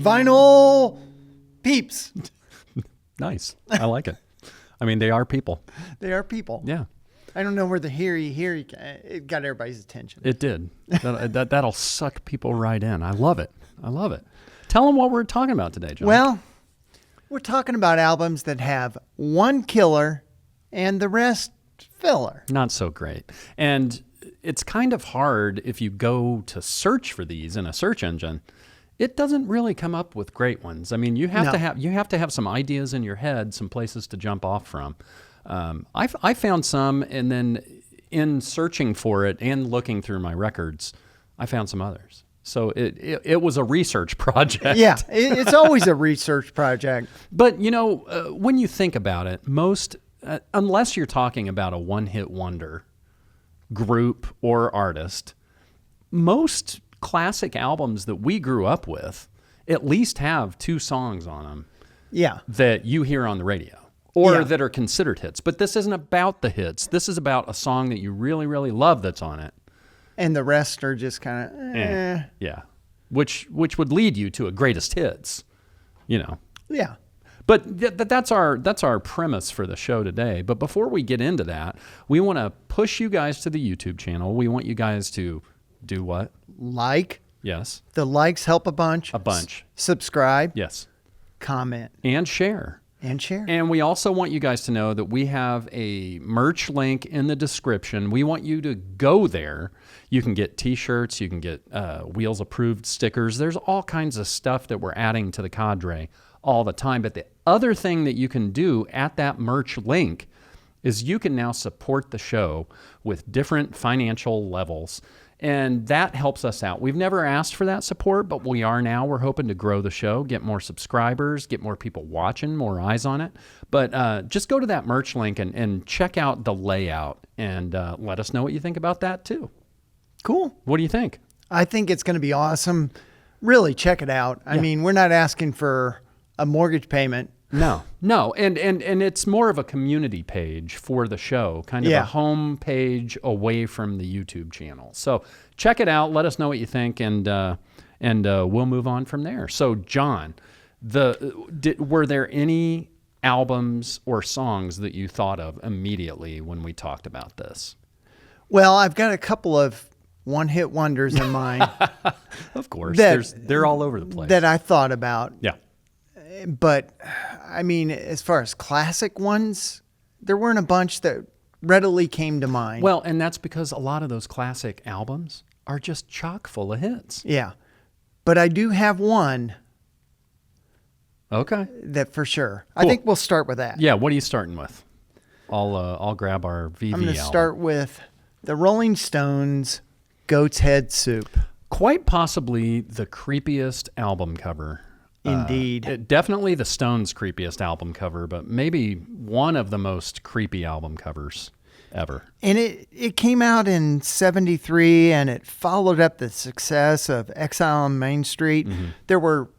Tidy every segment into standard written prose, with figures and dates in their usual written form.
vinyl peeps. Nice. I like it. I mean, they are people. They are people. Yeah. I don't know where the hear ye, it got everybody's attention. It did. That'll suck people right in. I love it. I love it. Tell them what we're talking about today, John. Well, we're talking about albums that have one killer and the rest filler. Not so great. And it's kind of hard if you go to search for these in a search engine. It doesn't really come up with great ones. I mean, you have to have some ideas in your head, some places to jump off from. I found some, and then in searching for it and looking through my records, I found some others. So it was a research project. Yeah, it's always a research project. But, you know, when you think about it, most, unless you're talking about a one-hit wonder group or artist, most classic albums that we grew up with at least have 2 songs on them that you hear on the radio or that are considered hits. But this isn't about the hits. This is about a song that you really, really love that's on it. And the rest are just kind of, Yeah. Which would lead you to a greatest hits, you know. Yeah. But that's our premise for the show today. But before we get into that, we want to push you guys to the YouTube channel. We want you guys to do what? Like. Yes. The likes help a bunch. A bunch. Subscribe. Yes. Comment. And share. And share. And we also want you guys to know that we have a merch link in the description. We want you to go there. You can get T-shirts. You can get Wheels Approved stickers. There's all kinds of stuff that we're adding to the cadre all the time. But the other thing that you can do at that merch link is you can now support the show with different financial levels. And that helps us out. We've never asked for that support, but we are now. We're hoping to grow the show, get more subscribers, get more people watching, more eyes on it. But just go to that merch link and check out the layout and let us know what you think about that too. Cool. What do you think? I think it's going to be awesome. Really, check it out. I mean, we're not asking for a mortgage payment. No. And it's more of a community page for the show, kind of a home page away from the YouTube channel. So check it out. Let us know what you think, and we'll move on from there. So, John, were there any albums or songs that you thought of immediately when we talked about this? Well, I've got a couple of one-hit wonders in mind. Of course. They're all over the place. That I thought about. Yeah. But, I mean, as far as classic ones, there weren't a bunch that readily came to mind. Well, and that's because a lot of those classic albums are just chock full of hits. Yeah. But I do have one. Okay. That for sure. Cool. I think we'll start with that. Yeah, what are you starting with? I'll grab our VV I'm going to album. start with the Rolling Stones' Goat's Head Soup. Quite possibly the creepiest album cover. Indeed. Definitely the Stones' creepiest album cover, but maybe one of the most creepy album covers ever. And it came out in '73, and it followed up the success of Exile on Main Street. Mm-hmm. There were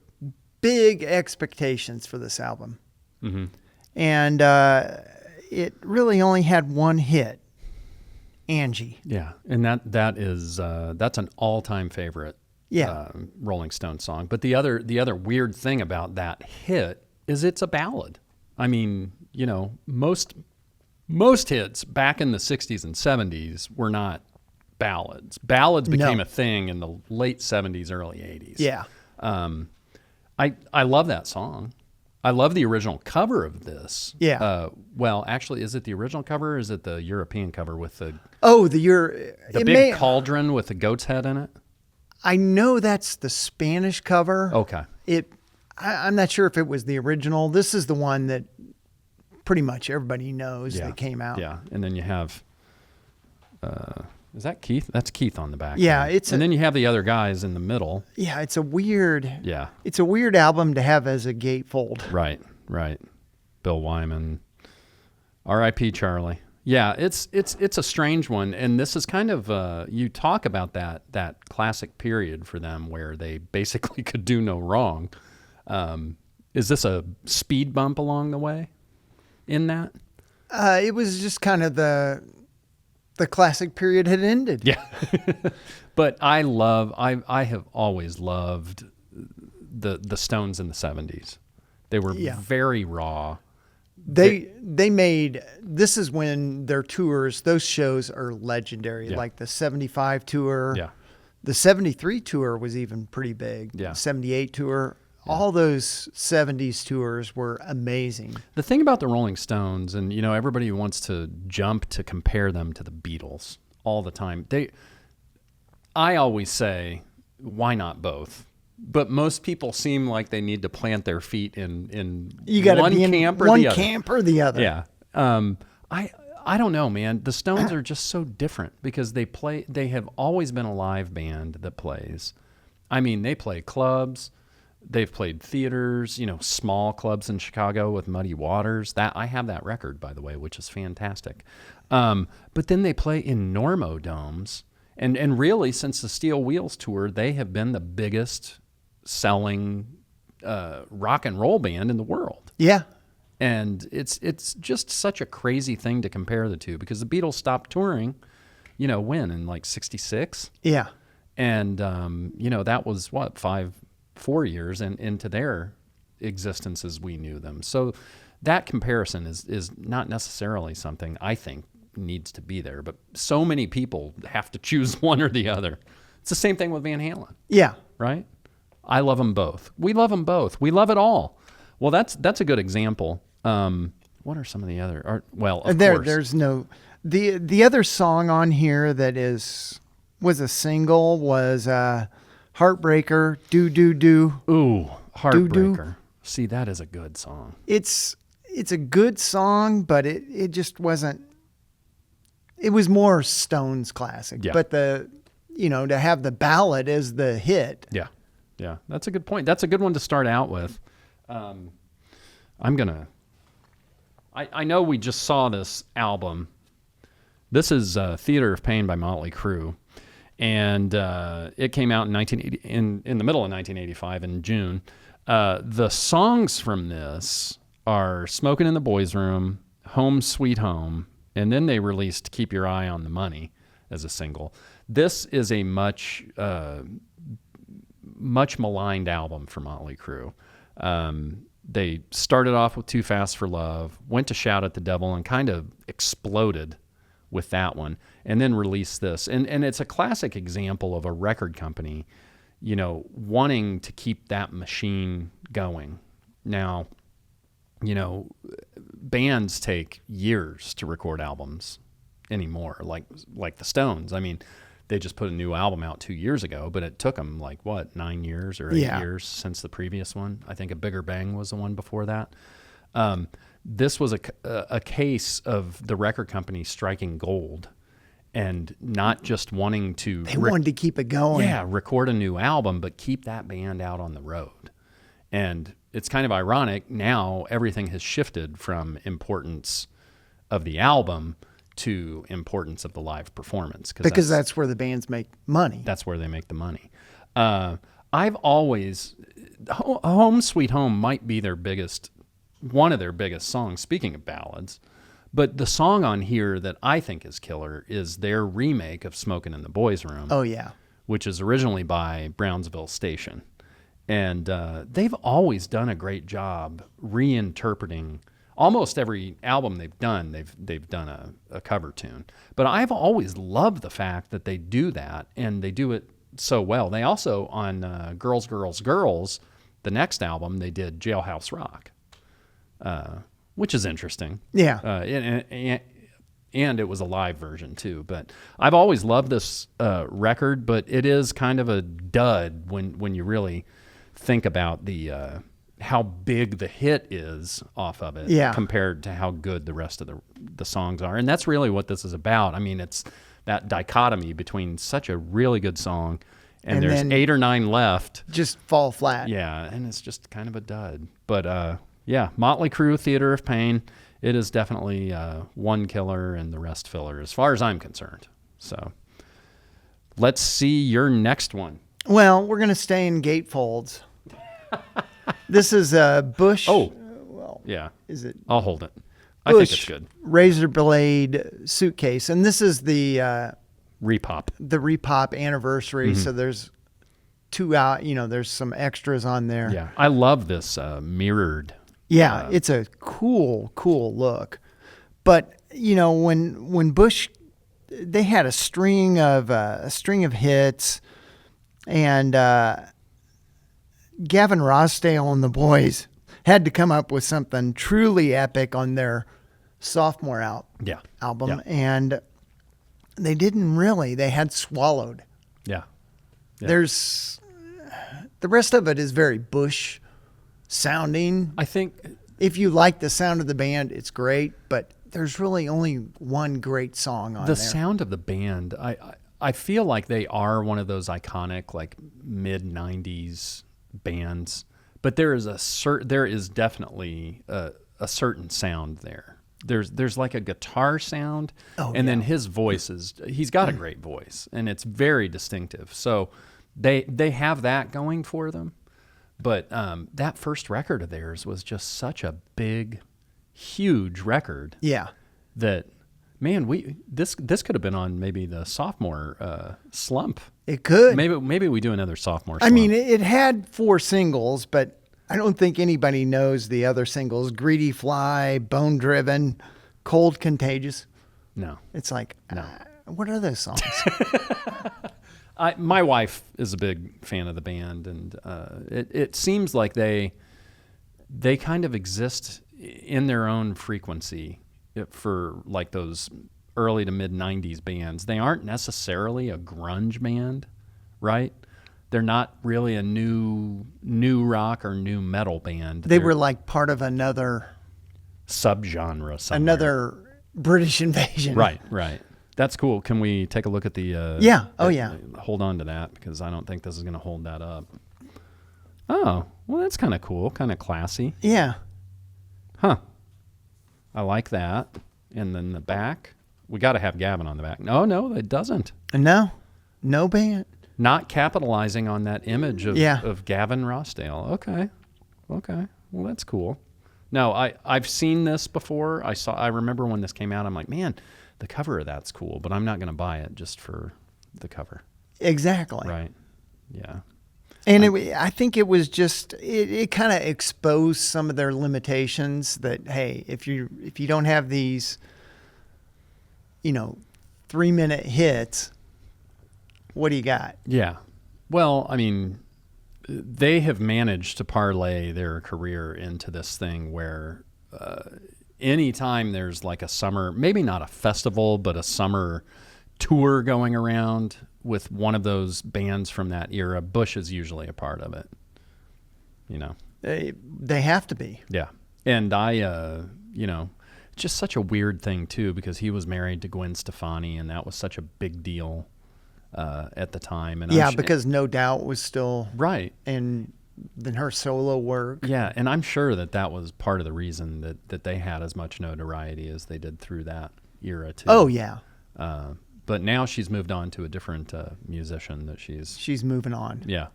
big expectations for this album. Mm-hmm. And it really only had one hit, Angie. Yeah, and that's an all-time favorite. Yeah, Rolling Stone song. But the other weird thing about that hit is it's a ballad. I mean, you know, most hits back in the 60s and 70s were not ballads. Ballads became a thing in the late 70s, early 80s. Yeah. I love that song. I love the original cover of this. Yeah. Well, actually, is it the original cover or is it the European cover with the big cauldron with the goat's head in it? I know that's the Spanish cover. Okay. I'm not sure if it was the original. This is the one that pretty much everybody knows that came out. Yeah, and then you have, is that Keith? That's Keith on the back. Yeah, and then you have the other guys in the middle. Yeah, it's a weird. Yeah. It's a weird album to have as a gatefold. Right. Bill Wyman, R.I.P. Charlie. Yeah, it's a strange one, and this is kind of you talk about that classic period for them where they basically could do no wrong. Is this a speed bump along the way in that? It was just kind of the classic period had ended. Yeah, but I have always loved the Stones in the 70s. They were very raw. They made, this is when their tours, those shows are legendary. Like the 75 tour. Yeah. The 73 tour was even pretty big. Yeah. 78 tour. All those 70s tours were amazing. The thing about the Rolling Stones, and everybody wants to jump to compare them to the Beatles all the time. I always say, why not both? But most people seem like they need to plant their feet in You got to one be in camp or one the other. camp or the other. Yeah. I don't know, man. The Stones are just so different because they have always been a live band that plays. I mean, they play clubs. They've played theaters, small clubs in Chicago with Muddy Waters. I have that record, by the way, which is fantastic. But then they play in Normo domes. And really, since the Steel Wheels tour, they have been the biggest selling rock and roll band in the world. Yeah. And it's just such a crazy thing to compare the two because the Beatles stopped touring, when? In like 66? Yeah. And, that was 4 years into their existence as we knew them. So that comparison is not necessarily something I think needs to be there, but so many people have to choose one or the other. It's the same thing with Van Halen. Yeah. Right? I love them both. We love them both. We love it all. Well, that's a good example. What are some of the other? Of course. There's no the other song on here that was a single was Heartbreaker, Do Do Do. Ooh, Heartbreaker. Do-do. See, that is a good song. It's a good song, but it just wasn't. It was more Stones classic. Yeah. But to have the ballad as the hit. Yeah. Yeah. That's a good point. That's a good one to start out with. I know we just saw this album. This is Theater of Pain by Motley Crue. And it came out in the middle of 1985 in June. The songs from this are Smokin' in the Boys' Room, Home Sweet Home, and then they released Keep Your Eye on the Money as a single. This is a much maligned album for Motley Crue. They started off with Too Fast for Love, went to Shout at the Devil, and kind of exploded with that one, and then released this. And it's a classic example of a record company, wanting to keep that machine going. Now, bands take years to record albums anymore, like the Stones. I mean, they just put a new album out 2 years ago, but it took them 9 years or 8 years since the previous one. I think A Bigger Bang was the one before that. This was a case of the record company striking gold and not just wanting to... They wanted to keep it going. Yeah, record a new album, but keep that band out on the road. And it's kind of ironic. Now everything has shifted from importance of the album to importance of the live performance. Because that's where the bands make money. That's where they make the money. I've always... Home Sweet Home might be one of their biggest songs, speaking of ballads. But the song on here that I think is killer is their remake of Smokin' in the Boys' Room. Oh, yeah. Which is originally by Brownsville Station. And they've always done a great job reinterpreting almost every album they've done. They've done a cover tune. But I've always loved the fact that they do that, and they do it so well. They also, on Girls, Girls, Girls, the next album, they did Jailhouse Rock. Which is interesting. Yeah. And it was a live version too. But I've always loved this record, but it is kind of a dud when you really think about the how big the hit is off of it compared to how good the rest of the songs are. And that's really what this is about. I mean, it's that dichotomy between such a really good song and there's 8 or 9 left. Just fall flat. Yeah, and it's just kind of a dud. But yeah, Motley Crue, Theater of Pain, it is definitely one killer and the rest filler as far as I'm concerned. So let's see your next one. Well, we're going to stay in gatefolds. This is a Bush. Oh, well, yeah. Is it? I'll hold it. Bush I think it's good. Razor blade suitcase. And this is the Repop. The Repop anniversary. Mm-hmm. So there's there's some extras on there. Yeah, I love this mirrored. Yeah, it's a cool look. But when Bush, they had a string of hits, and Gavin Rossdale and the boys had to come up with something truly epic on their sophomore album, Yeah. and they didn't really. They had Swallowed. Yeah. There's the rest of it is very Bush sounding. I think If you like the sound of the band, it's great, but there's really only one great song on the there. sound of the band, I feel like they are one of those iconic like mid 90s bands, but there is definitely a certain sound there. There's like a guitar sound, then his voice he's got a great voice, and it's very distinctive. So they have that going for them. But that first record of theirs was just such a big, huge record. Yeah. That, man, this could have been on maybe the sophomore slump. It could. Maybe we do another sophomore I slump. mean, it had 4 singles, but I don't think anybody knows the other singles. Greedy Fly, Bone Driven, Cold Contagious. No. It's like, what are those songs? My wife is a big fan of the band, and it seems like they kind of exist in their own frequency for like those early to mid 90s bands. They aren't necessarily a grunge band, right? They're not really a new rock or new metal band. They were like part of another subgenre somewhere. Another British invasion. Right. That's cool. Can we take a look at the... yeah. Oh, yeah. Hold on to that, because I don't think this is going to hold that up. Oh, well, that's kind of cool. Kind of classy. Yeah. Huh. I like that. And then the back. We got to have Gavin on the back. No, it doesn't. No band. Not capitalizing on that image of Gavin Rossdale. Okay. Well, that's cool. No, I've seen this before. I remember when this came out, I'm like, man, the cover of that's cool, but I'm not going to buy it just for the cover. Exactly. Right. Yeah. And I think it was just it kind of exposed some of their limitations. That hey, if you don't have these, 3-minute hits, what do you got? Yeah. Well, I mean, they have managed to parlay their career into this thing where anytime there's like a summer, maybe not a festival, but a summer tour going around with one of those bands from that era, Bush is usually a part of it. They have to be. Yeah. And it's just such a weird thing too, because he was married to Gwen Stefani, and that was such a big deal at the time. And because No Doubt was still right. And then her solo work. Yeah, and I'm sure that was part of the reason that they had as much notoriety as they did through that era too. Oh yeah. But now she's moved on to a different musician that she's moving on. Yeah,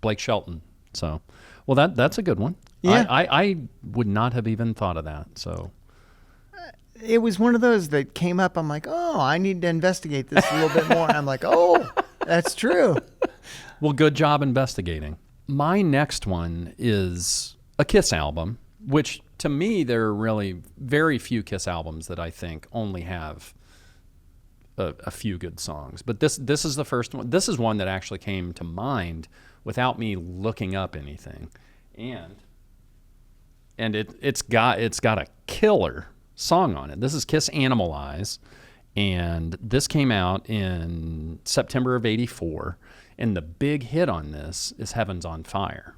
Blake Shelton. So, well, that's a good one. Yeah. I would not have even thought of that. So it was one of those that came up. I'm like, oh, I need to investigate this a little bit more. And I'm like, oh, that's true. Well, good job investigating. My next one is a Kiss album, which to me, there are really very few Kiss albums that I think only have a few good songs. But this is the first one. This is one that actually came to mind without me looking up anything. And it's got a killer song on it. This is Kiss Animalize, and this came out in September of '84. And the big hit on this is Heaven's on Fire.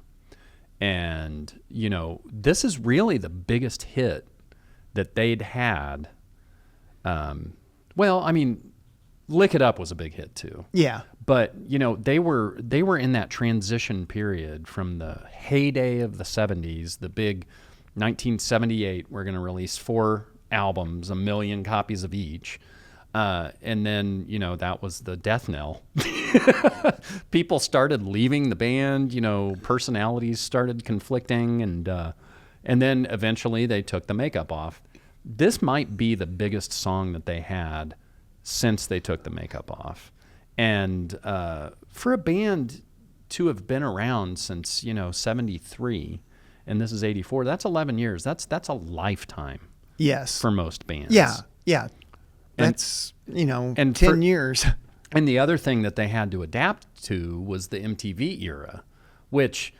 And, this is really the biggest hit that they'd had. Well, I mean, Lick It Up was a big hit too. Yeah. But, they were in that transition period from the heyday of the 70s, the big 1978, we're going to release 4 albums, 1 million copies of each. And then, that was the death knell. People started leaving the band, personalities started conflicting, and then eventually they took the makeup off. This might be the biggest song that they had since they took the makeup off. And for a band to have been around since, 73, and this is 84, that's 11 years. That's a lifetime. Yes. For most bands. Yeah. Yeah. That's, and 10 years. And the other thing that they had to adapt to was the MTV era, which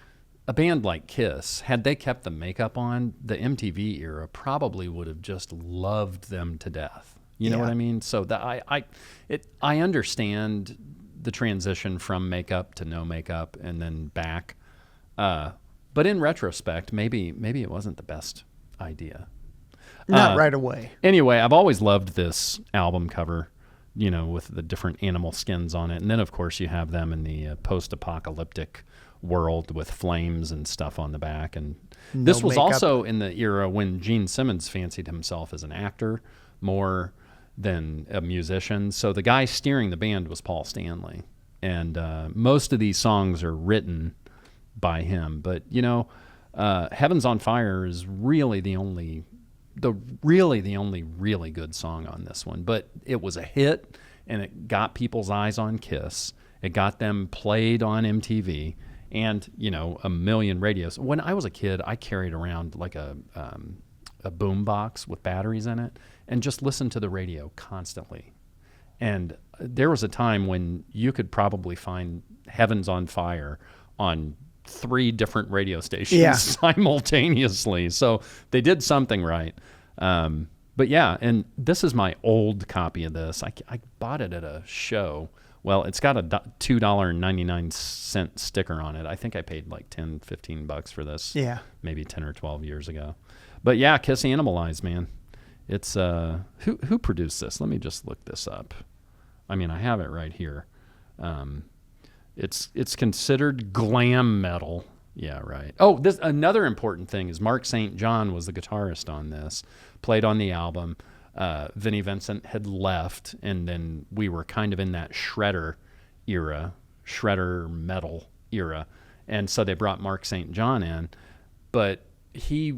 a band like Kiss, had they kept the makeup on, the MTV era probably would have just loved them to death. You know what I mean? So I understand the transition from makeup to no makeup and then back. But in retrospect, maybe it wasn't the best idea. Not right away. Anyway, I've always loved this album cover, with the different animal skins on it. And then, of course, you have them in the post-apocalyptic world with flames and stuff on the back. And this was also in the era when Gene Simmons fancied himself as an actor more than a musician. So the guy steering the band was Paul Stanley. And most of these songs are written by him. But, Heaven's on Fire is really the only really good song on this one. But it was a hit, and it got people's eyes on Kiss. It got them played on MTV and, a million radios. When I was a kid, I carried around like a boom box with batteries in it and just listened to the radio constantly. And there was a time when you could probably find Heaven's on Fire on 3 different radio stations simultaneously. So they did something right. But yeah, and this is my old copy of this. I bought it at a show. Well, it's got a $2.99 sticker on it. I think I paid like $10, $15 for this. Yeah. Maybe 10 or 12 years ago. But yeah, Kiss Animalize, man. It's who produced this? Let me just look this up. I mean, I have it right here. It's considered glam metal. Yeah, right. Oh, this another important thing is Mark St. John was the guitarist on this, played on the album. Vinnie Vincent had left, and then we were kind of in that shredder metal era, and so they brought Mark St. John in, but he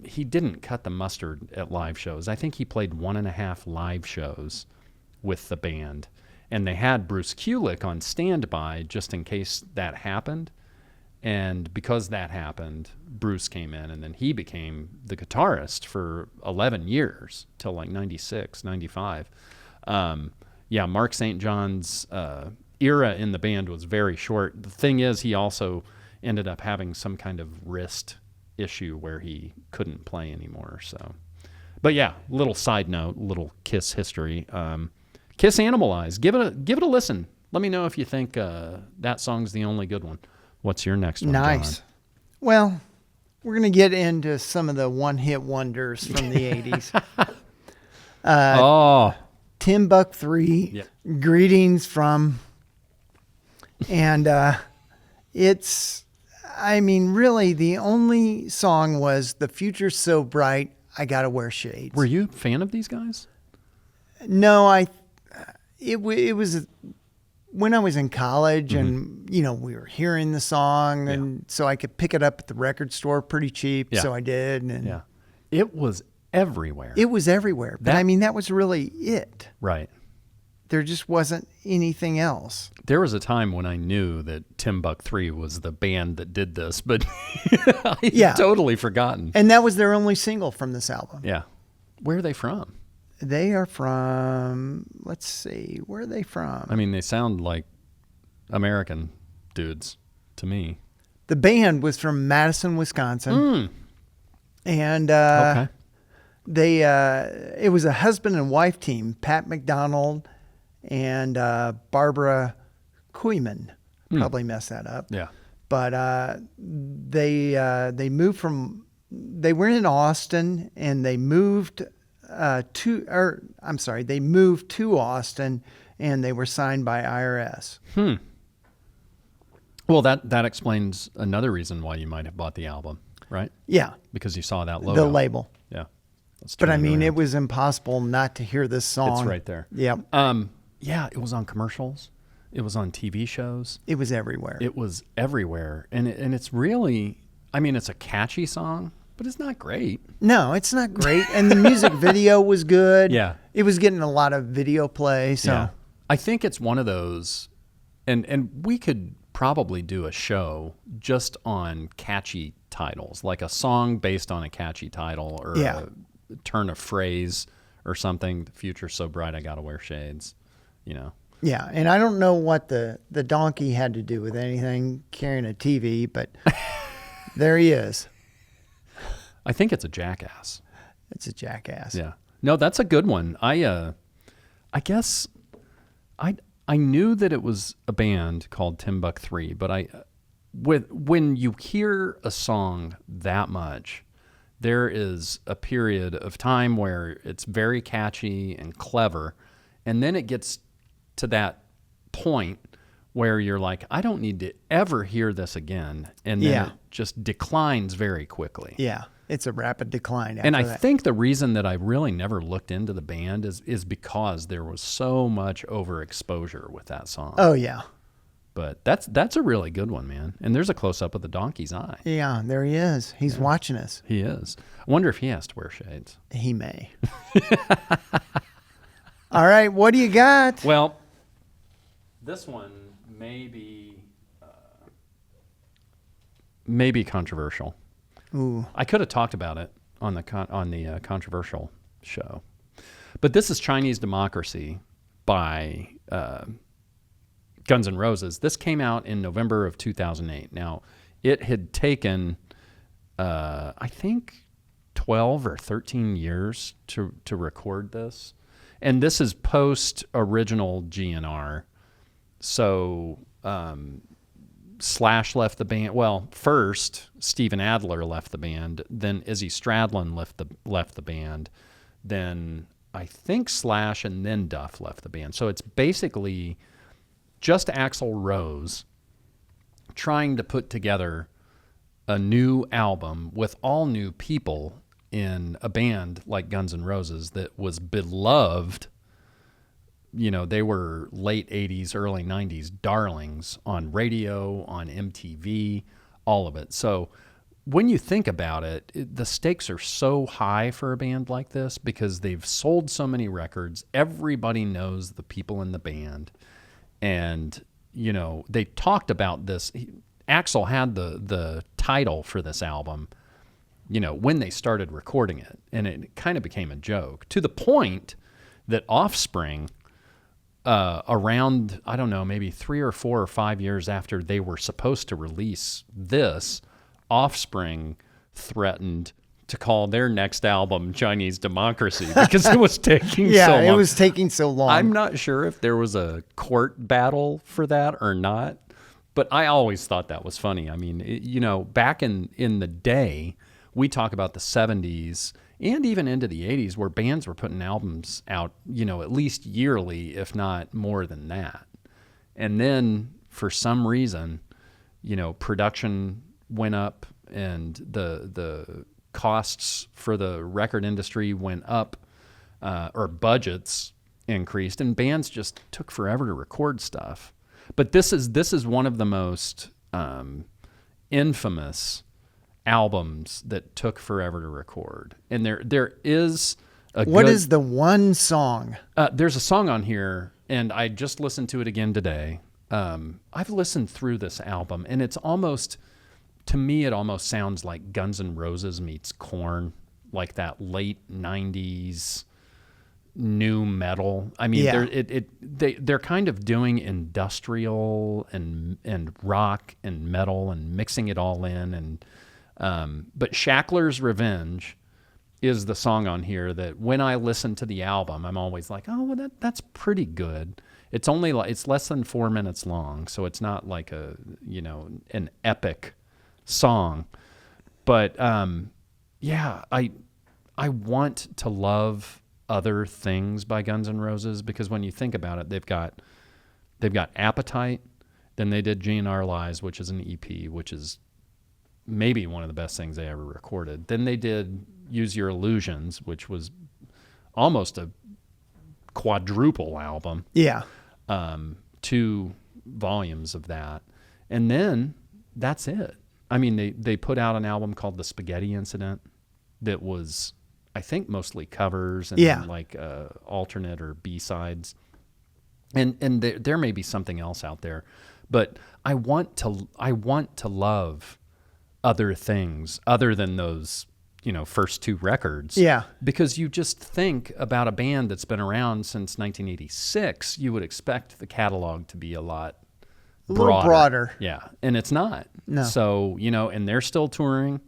didn't cut the mustard at live shows. I think he played 1.5 live shows with the band. And they had Bruce Kulick on standby just in case that happened. And because that happened, Bruce came in, and then he became the guitarist for 11 years till like 96, 95. Mark St. John's era in the band was very short. The thing is, he also ended up having some kind of wrist issue where he couldn't play anymore. So, but yeah, little side note, little Kiss history. Kiss Animalize. Give it a listen. Let me know if you think that song's the only good one. What's your next one, Nice. John? Well, we're going to get into some of the one-hit wonders from the 80s. Timbuk 3, Greetings From. And really the only song was The Future's So Bright, I Gotta Wear Shades. Were you a fan of these guys? No, it was when I was in college, and we were hearing the song, and so I could pick it up at the record store pretty cheap. So I did, and it was everywhere. It was everywhere, but that was really it. Right. There just wasn't anything else. There was a time when I knew that Timbuk 3 was the band that did this, but I'd totally forgotten. And that was their only single from this album. Yeah. Where are they from? They are from, let's see, where are they from? I mean, they sound like American dudes to me. The band was from Madison, Wisconsin. And it was a husband and wife team, Pat McDonald and Barbara Kooyman. Probably messed that up. Yeah. But they moved from, they were in Austin, and they moved they moved to Austin, and they were signed by IRS. Well, that explains another reason why you might have bought the album, right? Yeah. Because you saw that logo. The label. Yeah. But it was impossible not to hear this song. It's right there. Yep. It was on commercials. It was on TV shows. It was everywhere. It was everywhere. And it's really, it's a catchy song, but it's not great. No, it's not great. And the music video was good. Yeah. It was getting a lot of video play. So I think it's one of those, and we could probably do a show just on catchy titles, like a song based on a catchy title or a turn of phrase or something. The future's so bright, I gotta wear shades, you know. Yeah, and I don't know what the donkey had to do with anything carrying a TV, but there he is. I think it's a jackass. It's a jackass. Yeah. No, that's a good one. I guess I knew that it was a band called Timbuk 3, but when you hear a song that much, there is a period of time where it's very catchy and clever, and then it gets to that point where you're like, I don't need to ever hear this again, and then it just declines very quickly. Yeah, it's a rapid decline after and I that. think the reason that I really never looked into the band is because there was so much overexposure with that song. Oh, yeah. But that's a really good one, man. And there's a close-up of the donkey's eye. Yeah, there he is. He's watching us. He is. I wonder if he has to wear shades. He may. All right, what do you got? Well, this one may be controversial. Ooh. I could have talked about it on the controversial show, but this is Chinese Democracy by Guns N' Roses. This came out in November of 2008. Now, it had taken, I think, 12 or 13 years to record this, and this is post original GNR. So Slash left the band. Well, first Steven Adler left the band, then Izzy Stradlin left the band, then I think Slash and then Duff left the band. So it's basically just Axl Rose trying to put together a new album with all new people in a band like Guns N' Roses that was beloved. You know, they were late 80s, early 90s darlings on radio, on MTV, all of it. So when you think about it, the stakes are so high for a band like this because they've sold so many records. Everybody knows the people in the band. And, you know, they talked about this. Axl had the title for this album, you know, when they started recording it. And it kind of became a joke to the point that Offspring, around, I don't know, maybe 3 or 4 or 5 years after they were supposed to release this, Offspring threatened to call their next album Chinese Democracy because it was taking so long. Yeah, it was taking so long. I'm not sure if there was a court battle for that or not, but I always thought that was funny. I mean, you know, back in the day, we talk about the 70s and even into the 80s where bands were putting albums out, you know, at least yearly, if not more than that. And then for some reason, you know, production went up and the costs for the record industry went up, or budgets increased, and bands just took forever to record stuff. But this is one of the most infamous albums that took forever to record. And there is What is the one song? There's a song on here, and I just listened to it again today. I've listened through this album, and it's almost, to me, it almost sounds like Guns N' Roses meets Korn, like that late 90s new metal. I mean, they're kind of doing industrial and rock and metal and mixing it all in. And but Shackler's Revenge is the song on here that when I listen to the album, I'm always like, oh, well, that's pretty good. It's only it's less than 4 minutes long, so it's not like an epic song. But yeah, I want to love other things by Guns N' Roses because when you think about it, they've got Appetite, then they did GNR which is an EP, which is maybe one of the best things they ever recorded. Then they did Use Your Illusions, which was almost a quadruple album. Yeah. 2 volumes of that. And then that's it. I mean, they put out an album called The Spaghetti Incident that was, I think, mostly covers and like alternate or B-sides. And there may be something else out there, but I want to love other things other than those, first two records. Yeah. Because you just think about a band that's been around since 1986, you would expect the catalog to be a lot little broader. Yeah. And it's not. No. So, and they're still touring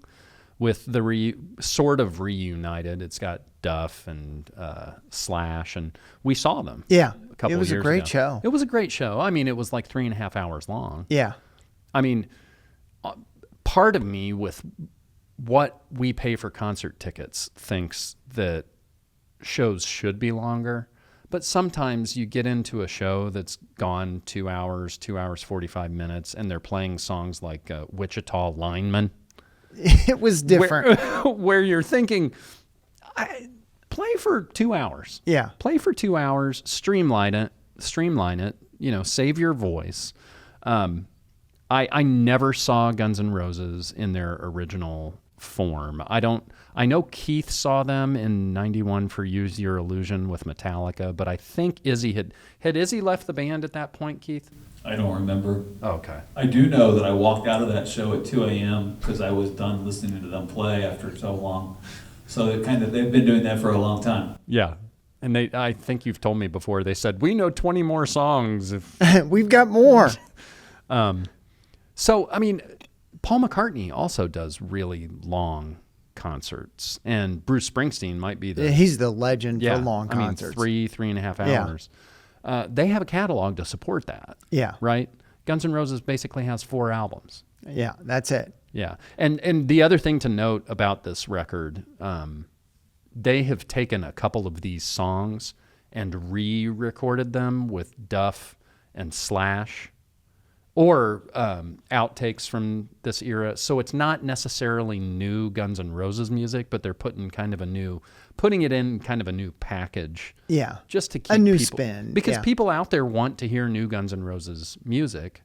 with the sort of reunited. It's got Duff and Slash, and we saw them. Yeah. A couple it was years a great ago. show. It was a great show. I mean, it was like 3.5 hours long. Yeah. I mean, part of me with what we pay for concert tickets thinks that shows should be longer. But sometimes you get into a show that's gone 2 hours, 2 hours, 45 minutes, and they're playing songs like Wichita Lineman. It was different. Where you're thinking, play for 2 hours. Yeah. Play for 2 hours, streamline it, save your voice. I never saw Guns N' Roses in their original form. I know Keith saw them in 91 for Use Your Illusion with Metallica, but I think Izzy had Izzy left the band at that point, Keith? I don't remember. Oh, okay. I do know that I walked out of that show at 2 a.m. because I was done listening to them play after so long. So they've been doing that for a long time. Yeah. And I think you've told me before, they said, we know 20 more songs. We've got more. So, I mean, Paul McCartney also does really long concerts, and Bruce Springsteen might be He's the legend for long concerts. I mean, 3.5 hours. Yeah. They have a catalog to support that. Yeah. Right? Guns N' Roses basically has 4 albums. Yeah, that's it. Yeah. And the other thing to note about this record, they have taken a couple of these songs and re-recorded them with Duff and Slash, or outtakes from this era. So it's not necessarily new Guns N' Roses music, but they're putting it in kind of a new package. Yeah. Just to keep a new people, spin. because yeah. people out there want to hear new Guns N' Roses music.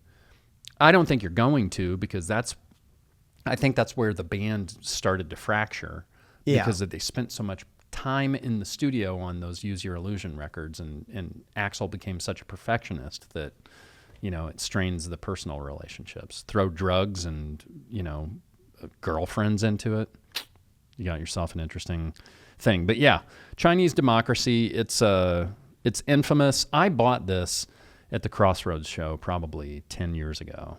I don't think you're going to, because I think that's where the band started to fracture. Yeah. Because they spent so much time in the studio on those Use Your Illusion records, and Axl became such a perfectionist that it strains the personal relationships. Throw drugs and, girlfriends into it, you got yourself an interesting thing. But yeah, Chinese Democracy, it's infamous. I bought this at the Crossroads show probably 10 years ago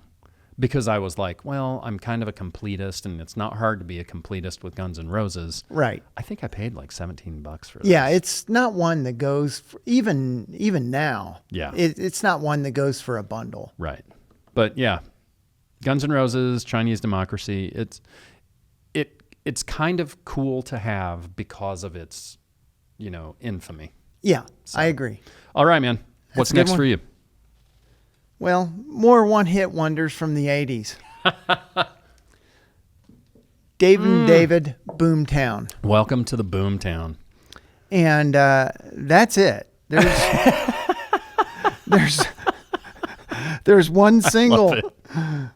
because I was like, well, I'm kind of a completist, and it's not hard to be a completist with Guns N' Roses. Right. I think I paid like $17 for this. Yeah, it's not one that goes for, even now. Yeah. It's not one that goes for a bundle. Right. But yeah, Guns N' Roses, Chinese Democracy, it's kind of cool to have because of its, infamy. Yeah, so. I agree. All right, man. What's next for you? Well, more one-hit wonders from the 80s. David, Boomtown. Welcome to the Boomtown. And that's it. There's one single.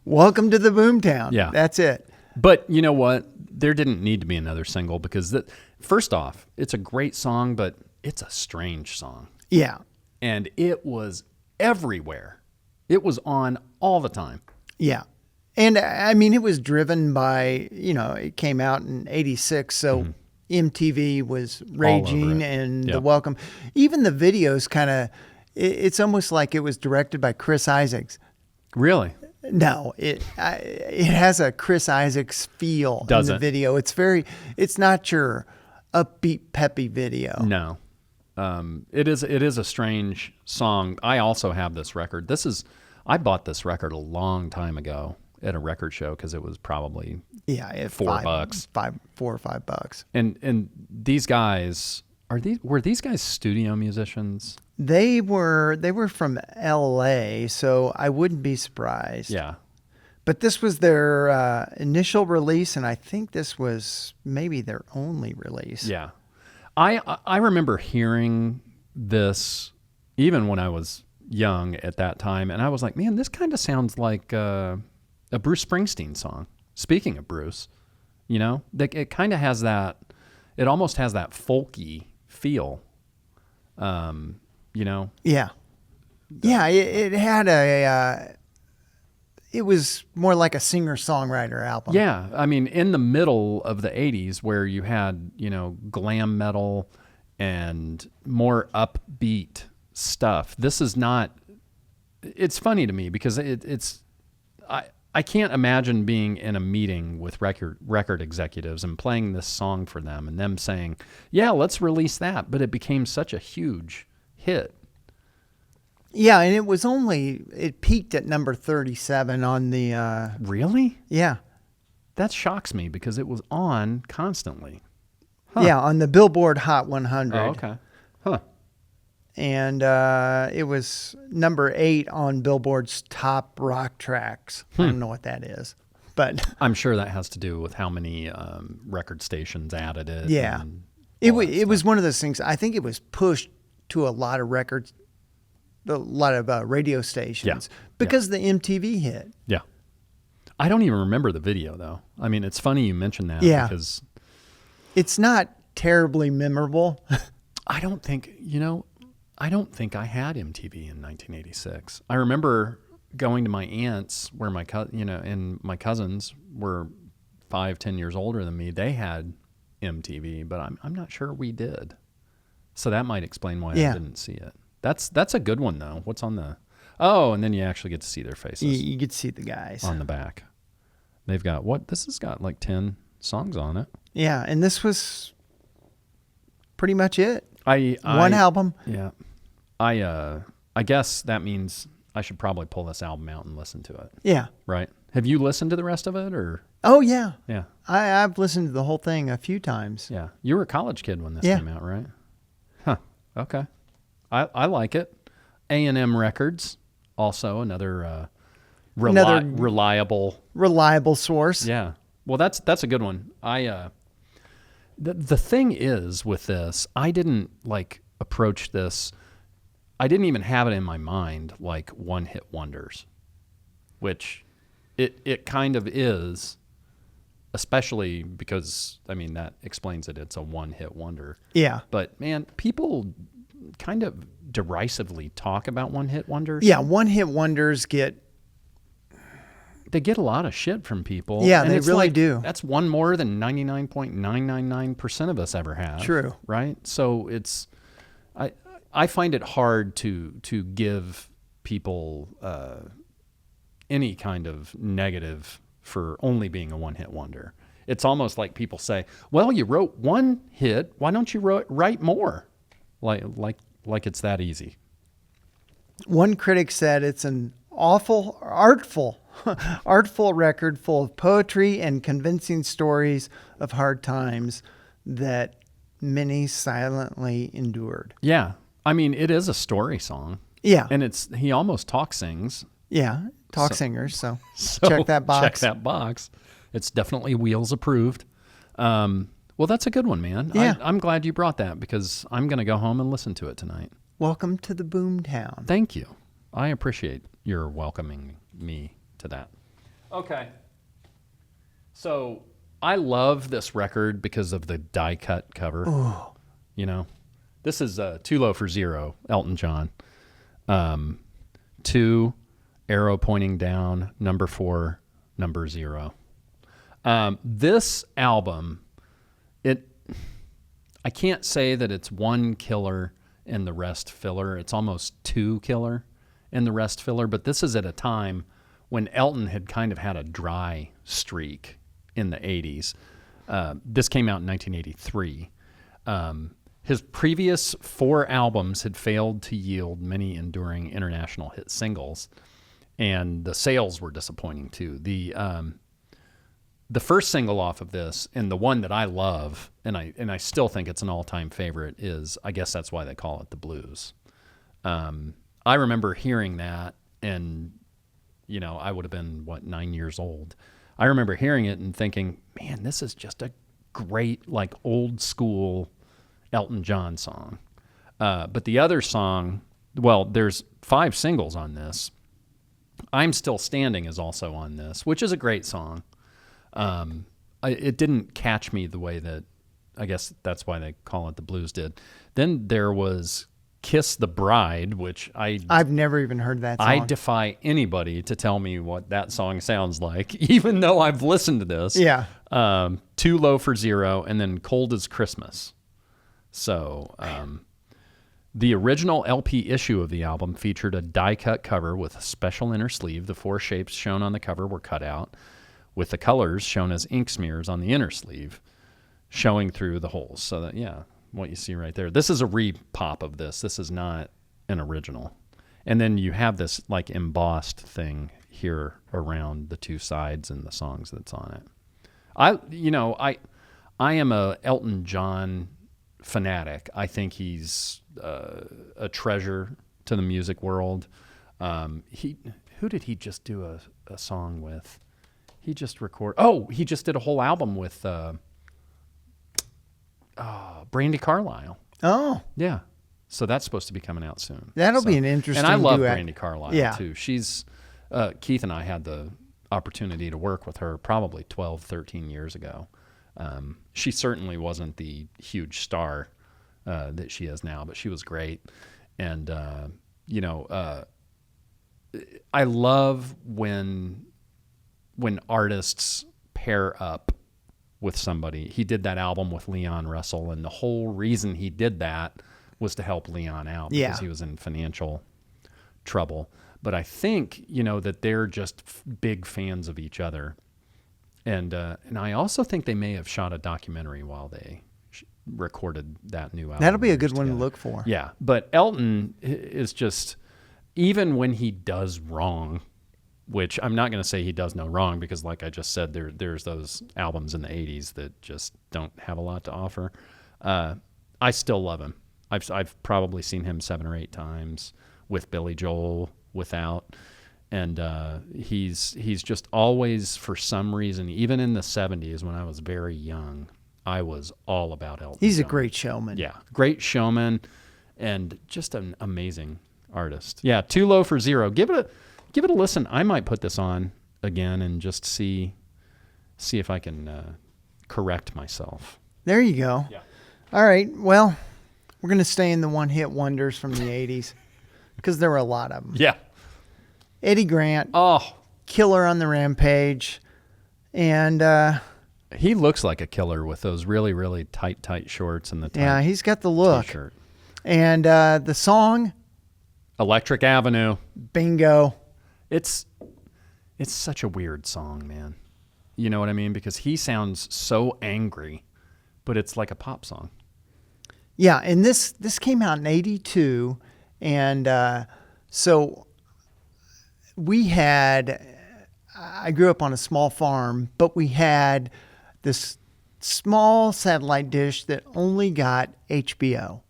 Welcome to the Boomtown. Yeah. That's it. But you know what? There didn't need to be another single because, first off, it's a great song, but it's a strange song. Yeah. And it was everywhere. It was on all the time. Yeah. And I mean, it was driven by, it came out in 86. So MTV was raging and the welcome. Even the videos it's almost like it was directed by Chris Isaacs. Really? No, it has a Chris Isaacs feel in the video. It's not your upbeat, peppy video. No. It is a strange song. I also have this record. I bought this record a long time ago at a record show because it was probably $4. $4 or $5. And these guys were these guys studio musicians? They were from LA, so I wouldn't be surprised. Yeah. But this was their initial release, and I think this was maybe their only release. Yeah. I remember hearing this even when I was young at that time, and I was like, man, this kind of sounds like a Bruce Springsteen song. Speaking of Bruce, it kind of has that, it almost has that folky feel, Yeah. Yeah, it had it was more like a singer-songwriter album. Yeah, I mean, in the middle of the 80s where you had, glam metal and more upbeat stuff, this is not, it's funny to me because I can't imagine being in a meeting with record executives and playing this song for them and them saying, yeah, let's release that. But it became such a huge hit. Yeah, and it peaked at number 37 on the... Really? Yeah. That shocks me because it was on constantly. Huh. Yeah, on the Billboard Hot 100. Oh, okay. Huh. And it was number 8 on Billboard's top rock tracks. I don't know what that is, but... I'm sure that has to do with how many record stations added it. Yeah. And It was one of those things. I think it was pushed to a lot of records, a lot of radio stations because of the MTV hit. Yeah. I don't even remember the video, though. I mean, it's funny you mentioned that because... It's not terribly memorable. I don't think I had MTV in 1986. I remember going to my aunt's where and my cousins were 5-10 years older than me. They had MTV, but I'm not sure we did. So that might explain why I didn't see it. That's a good one though. What's on the... Oh, and then you actually get to see their faces. You get to see the guys on the back. They've got this has got like 10 songs on it. Yeah, and this was pretty much it. One album. Yeah. I guess that means I should probably pull this album out and listen to it. Yeah. Right. Have you listened to the rest of it or? Oh yeah. Yeah. I've listened to the whole thing a few times. Yeah. You were a college kid when this came out, right? Huh. Okay. I like it. A&M Records, also another reliable source. Yeah. Well, that's a good one. The thing is with this, I didn't approach this. I didn't even have it in my mind like one-hit wonders, which it kind of is, especially because, I mean, that explains it. It's a one-hit wonder. Yeah. But, man, people kind of derisively talk about one-hit wonders. Yeah, one-hit wonders they get a lot of shit from people. Yeah, and they really do. That's one more than 99.999% of us ever have. True. Right? So I find it hard to give people any kind of negative for only being a one-hit wonder. It's almost like people say, well, you wrote one hit, why don't you write more? Like it's that easy. One critic said it's an artful record full of poetry and convincing stories of hard times that many silently endured. Yeah. I mean, it is a story song. Yeah. And he almost talk sings. Yeah. Singers. So check that box. Check that box. It's definitely Wheels approved. Well, that's a good one, man. Yeah. I'm glad you brought that because I'm going to go home and listen to it tonight. Welcome to the Boomtown. Thank you. I appreciate your welcoming me to that. Okay. So I love this record because of the die cut cover. Ooh. This is Too Low for Zero, Elton John. 2, arrow pointing down, number 4, number 0. This album, I can't say that it's one killer and the rest filler. It's almost 2 killer and the rest filler. But this is at a time when Elton had kind of had a dry streak in the 80s. This came out in 1983. His previous 4 albums had failed to yield many enduring international hit singles, and the sales were disappointing too. The first single off of this, and the one that I love, and I still think it's an all-time favorite, is I Guess That's Why They Call It the Blues. I remember hearing that, and I would have been 9 years old. I remember hearing it and thinking, man, this is just a great old school Elton John song. But the other song, well, there's 5 singles on this. I'm Still Standing is also on this, which is a great song. It didn't catch me the way that I guess that's why they call it the blues did. Then there was Kiss the Bride, which I've never even heard that song. I defy anybody to tell me what that song sounds like, even though I've listened to this. Yeah. Too Low for Zero, and then Cold as Christmas. So the original LP issue of the album featured a die-cut cover with a special inner sleeve. The 4 shapes shown on the cover were cut out, with the colors shown as ink smears on the inner sleeve, showing through the holes. So that, yeah, what you see right there. This is a repop of this. This is not an original. And then you have this like embossed thing here around the 2 sides and the songs that's on it. I am a Elton John fanatic. I think he's a treasure to the music world. Who did he just do a song with? He just he just did a whole album with Brandy Carlisle. Oh. Yeah. So that's supposed to be coming out soon. That'll be an interesting And I love duet. Brandy Carlisle Yeah. too. She's Keith and I had the opportunity to work with her probably 12, 13 years ago. She certainly wasn't the huge star that she is now, but she was great. And, I love when artists pair up with somebody. He did that album with Leon Russell, and the whole reason he did that was to help Leon out because he was in financial trouble. But I think, that they're just big fans of each other. And I also think they may have shot a documentary while they recorded that new album. That'll be a good one to look for. Yeah. But Elton is just, even when he does wrong, which I'm not going to say he does no wrong, because like I just said, there's those albums in the 80s that just don't have a lot to offer. I still love him. I've probably seen him 7 or 8 times, with Billy Joel, without. And he's just always, for some reason, even in the 70s when I was very young, I was all about Elton He's John. a great showman. Yeah, great showman and just an amazing artist. Yeah, Too Low for Zero. Give it a listen. I might put this on again and just see if I can correct myself. There you go. Yeah. All right. Well, we're going to stay in the one-hit wonders from the 80s because there were a lot of them. Yeah. Eddie Grant, Oh, Killer on the Rampage, and he looks like a killer with those really, really tight shorts and the tight he's got the look. t-shirt. And the song, Electric Avenue. bingo. It's such a weird song, man. You know what I mean? Because he sounds so angry, but it's like a pop song. Yeah, and this came out in 82, and so I grew up on a small farm, but we had this small satellite dish that only got HBO.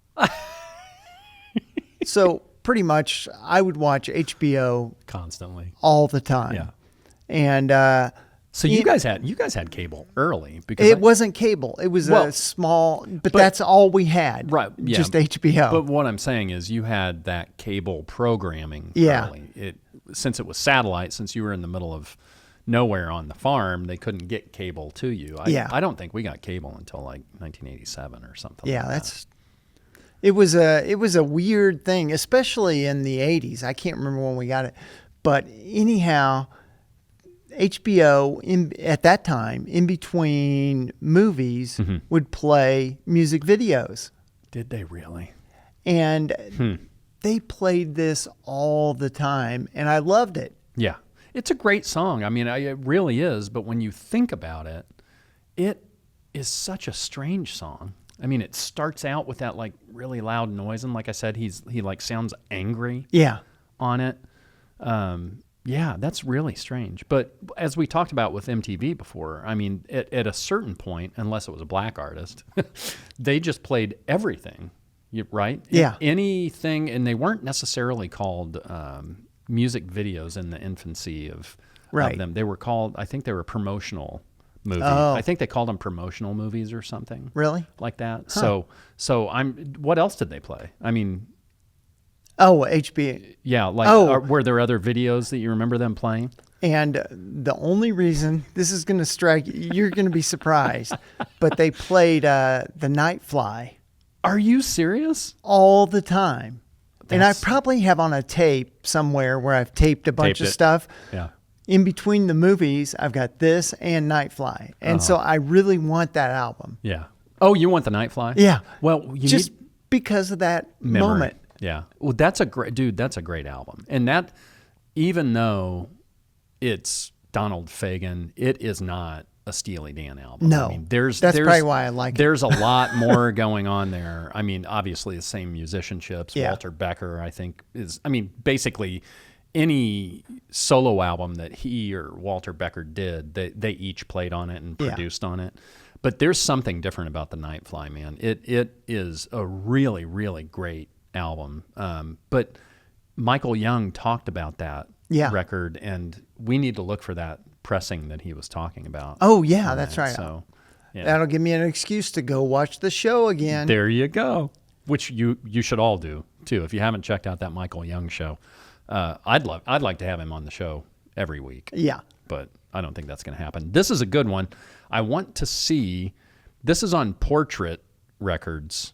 So pretty much I would watch HBO Constantly. all the time. Yeah. And So you guys had cable early because it wasn't cable. It was a small, but that's all we had. Right, yeah. Just HBO. But what I'm saying is you had that cable programming Yeah. early. Since it was satellite, since you were in the middle of nowhere on the farm, they couldn't get cable to you. I don't think we got cable until like 1987 or something. Yeah, like that's. It was a weird thing, especially in the 80s. I can't remember when we got it, but anyhow, HBO at that time, in between movies, would play music videos. Did they really? And they played this all the time, and I loved it. Yeah. It's a great song. I mean, it really is. But when you think about it, it is such a strange song. I mean, it starts out with that like really loud noise, and like I said, he like sounds angry. Yeah. On it. Yeah, that's really strange. But as we talked about with MTV before, I mean, at a certain point, unless it was a black artist, they just played everything, right? Yeah. Anything, and they weren't necessarily called music videos in the infancy of them. They were called, I think they were promotional movies. Oh. I think they called them promotional movies or something. Really? Like that. Huh. So what else did they play? I mean... Oh, HBO. Yeah, like were there other videos that you remember them playing? And the only reason, this is going to strike, you're going to be surprised, but they played The Night Fly. Are you serious? all the time. And I That's- probably have on a tape somewhere where I've taped a bunch Taped of it. stuff. Yeah. In between the movies, I've got this and Nightfly. And so I really want that album. Yeah. Oh, you want the Nightfly? Yeah. Well, you Just need because of that memory. moment. Yeah. Well, that's a great album. And that, even though it's Donald Fagen, it is not a Steely Dan album. No. I mean, there's probably why I like it. There's a lot more going on there. I mean, obviously the same musicianships. Yeah. Walter Becker, I think, basically any solo album that he or Walter Becker did, they each played on it and produced on it. But there's something different about the Nightfly, man. It is a really, really great album. But Michael Young talked about that record, and we need to look for that pressing that he was talking about. Oh, yeah, that's right. So, yeah. That'll give me an excuse to go watch the show again. There you go. Which you should all do too. If you haven't checked out that Michael Young show, I'd like to have him on the show every week. Yeah. But I don't think that's going to happen. This is a good one. I want to see. This is on Portrait Records,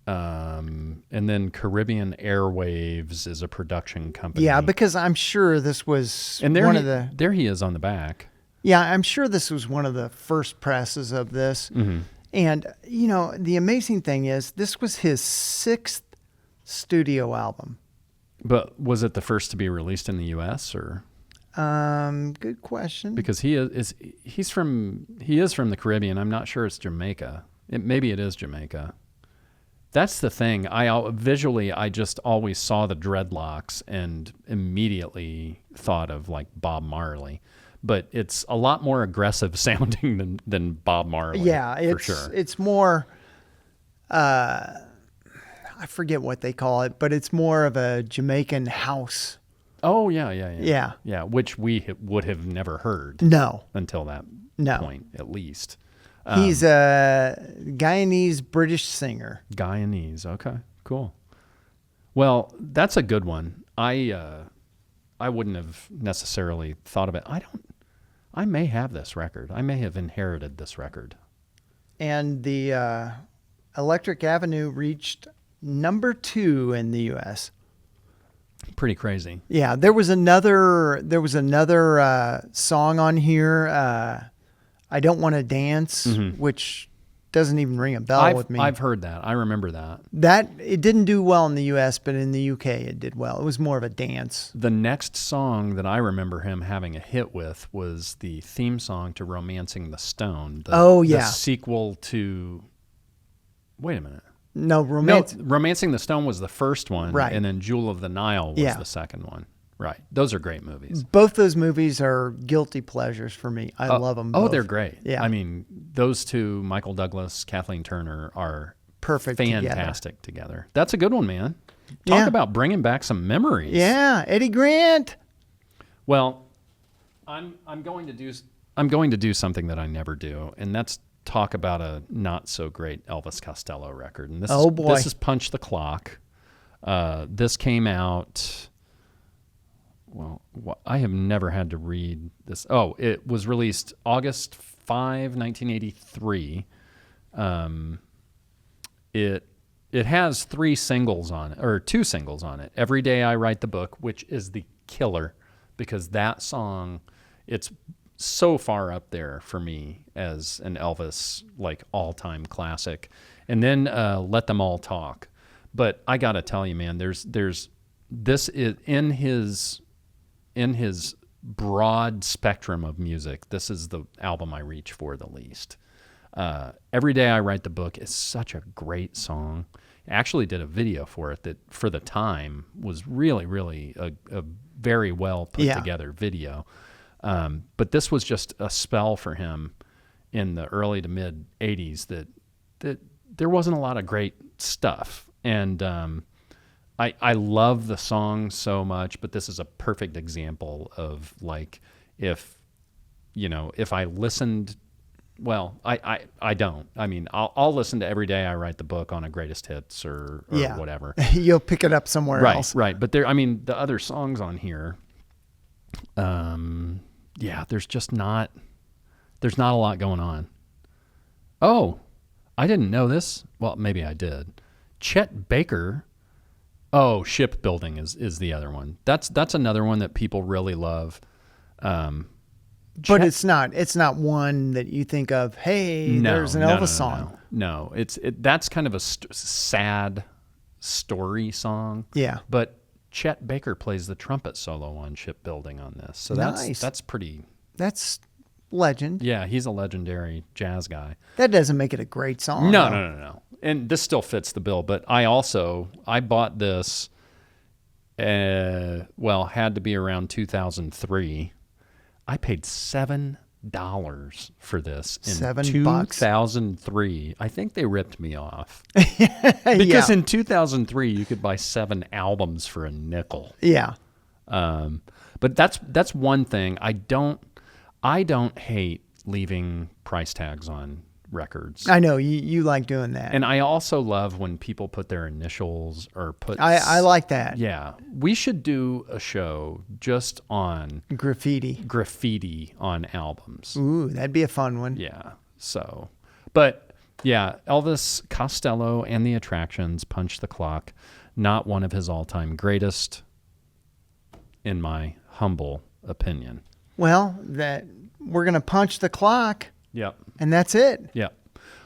and then Caribbean Airwaves is a production company. Yeah, because I'm sure this was and one of the. there he is on the back. Yeah, I'm sure this was one of the first presses of this. Mm-hmm. And, you know, the amazing thing is this was his 6th studio album. But was it the first to be released in the U.S. or? Good question. Because he's from the Caribbean. I'm not sure it's Jamaica. Maybe it is Jamaica. That's the thing. I just always saw the dreadlocks and immediately thought of like Bob Marley. But it's a lot more aggressive sounding than Bob Marley. Yeah, for sure. It's more. I forget what they call it, but it's more of a Jamaican house. Oh yeah. Which we would have never heard. No. Until that point, at least. He's a Guyanese British singer. Guyanese. Okay, cool. Well, that's a good one. I wouldn't have necessarily thought of it. I may have this record. I may have inherited this record. And the Electric Avenue reached number 2 in the U.S. Pretty crazy. Yeah, there was another song on here, I Don't Want to Dance, which doesn't even ring a bell with me. I've heard that. I remember that. That it didn't do well in the U.S., but in the U.K. it did well. It was more of a dance. The next song that I remember him having a hit with was the theme song to Romancing the Stone. The sequel to... Wait a minute. No, Romancing the Stone was the first one, right? And then Jewel of the Nile was the second one, right? Those are great movies. Both those movies are guilty pleasures for me. I love them. Oh, they're great. Yeah, I mean, those two, Michael Douglas, Kathleen Turner, are perfect, fantastic together. That's a good one, man. Talk about bringing back some memories. Yeah, Eddie Grant. Well, I'm going to do something that I never do, and that's talk about a not so great Elvis Costello record. And this is Punch the Clock. This came out, well, I have never had to read this. Oh, it was released August 5, 1983. It has 3 singles on it, or 2 singles on it. Every Day I Write the Book, which is the killer, because that song, it's so far up there for me as an Elvis like all-time classic. And then Let Them All Talk. But I got to tell you, man, there's this is in his broad spectrum of music. This is the album I reach for the least. Every Day I Write the Book is such a great song. I actually did a video for it that for the time was really, really a very well put together video. But this was just a spell for him in the early to mid 80s that there wasn't a lot of great stuff. And I love the song so much, but this is a perfect example of like if I listened, well, I don't. I mean, I'll listen to Every Day I Write the Book on a greatest hits or whatever. You'll pick it up somewhere else. Right. But the other songs on here, there's not a lot going on. Oh, I didn't know this. Well, maybe I did. Chet Baker. Oh, Shipbuilding is the other one. That's another one that people really love. But it's not one that you think of, hey, there's an Elvis song. No, that's kind of a sad story song. Yeah. But Chet Baker plays the trumpet solo on Shipbuilding on this. So that's pretty. That's legend. Yeah, he's a legendary jazz guy. That doesn't make it a great song. No. And this still fits the bill, but I bought this, had to be around 2003. I paid $7 for this in $7? 2003. I think they ripped me off. Because in 2003, you could buy 7 albums for a nickel. Yeah. But that's one thing. I don't hate leaving price tags on records. I know you like doing that. And I also love when people put their initials or put... I like that. Yeah. We should do a show just on... Graffiti on albums. Ooh, that'd be a fun one. Yeah. So, but yeah, Elvis Costello and the Attractions, Punch the Clock, not one of his all-time greatest, in my humble opinion. Well, we're going to punch the clock. Yep. And that's it. Yeah.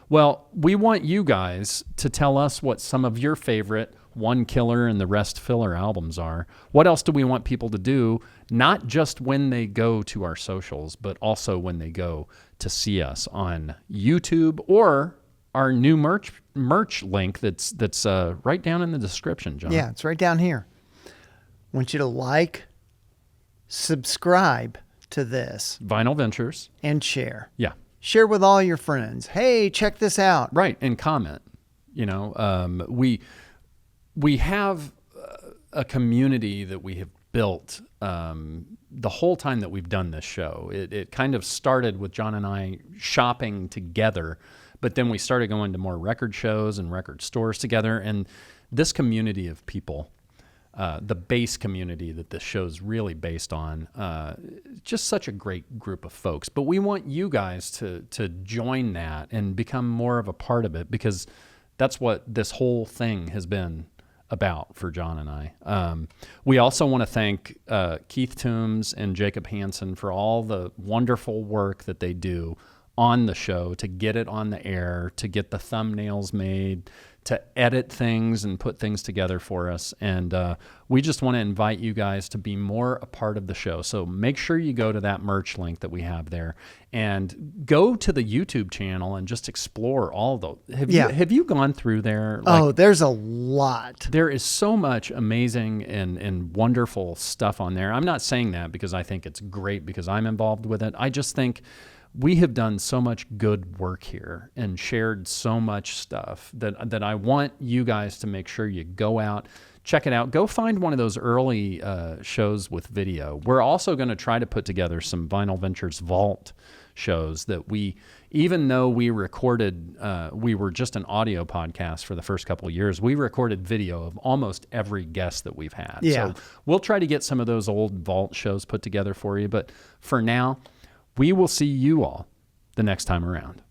Well, we want you guys to tell us what some of your favorite one killer and the rest filler albums are. What else do we want people to do? Not just when they go to our socials, but also when they go to see us on YouTube or our new merch link that's right down in the description, John. Yeah, it's right down here. I want you to like, subscribe to this. Vinyl Ventures. And share. Yeah. Share with all your friends. Hey, check this out. Right, and comment. We have a community that we have built the whole time that we've done this show. It kind of started with John and I shopping together, but then we started going to more record shows and record stores together. And this community of people, the base community that this show's really based on, just such a great group of folks. But we want you guys to join that and become more of a part of it, because that's what this whole thing has been about for John and I. We also want to thank Keith Toombs and Jacob Hansen for all the wonderful work that they do on the show to get it on the air, to get the thumbnails made, to edit things and put things together for us. And we just want to invite you guys to be more a part of the show. So make sure you go to that merch link that we have there and go to the YouTube channel and just explore all the... Have you gone through there? There's a lot. There is so much amazing and wonderful stuff on there. I'm not saying that because I think it's great because I'm involved with it. I just think we have done so much good work here and shared so much stuff that I want you guys to make sure you go out, check it out. Go find one of those early shows with video. We're also going to try to put together some Vinyl Ventures Vault shows that even though we recorded, we were just an audio podcast for the first couple of years, we recorded video of almost every guest that we've had. Yeah. So we'll try to get some of those old Vault shows put together for you. But for now, we will see you all the next time around.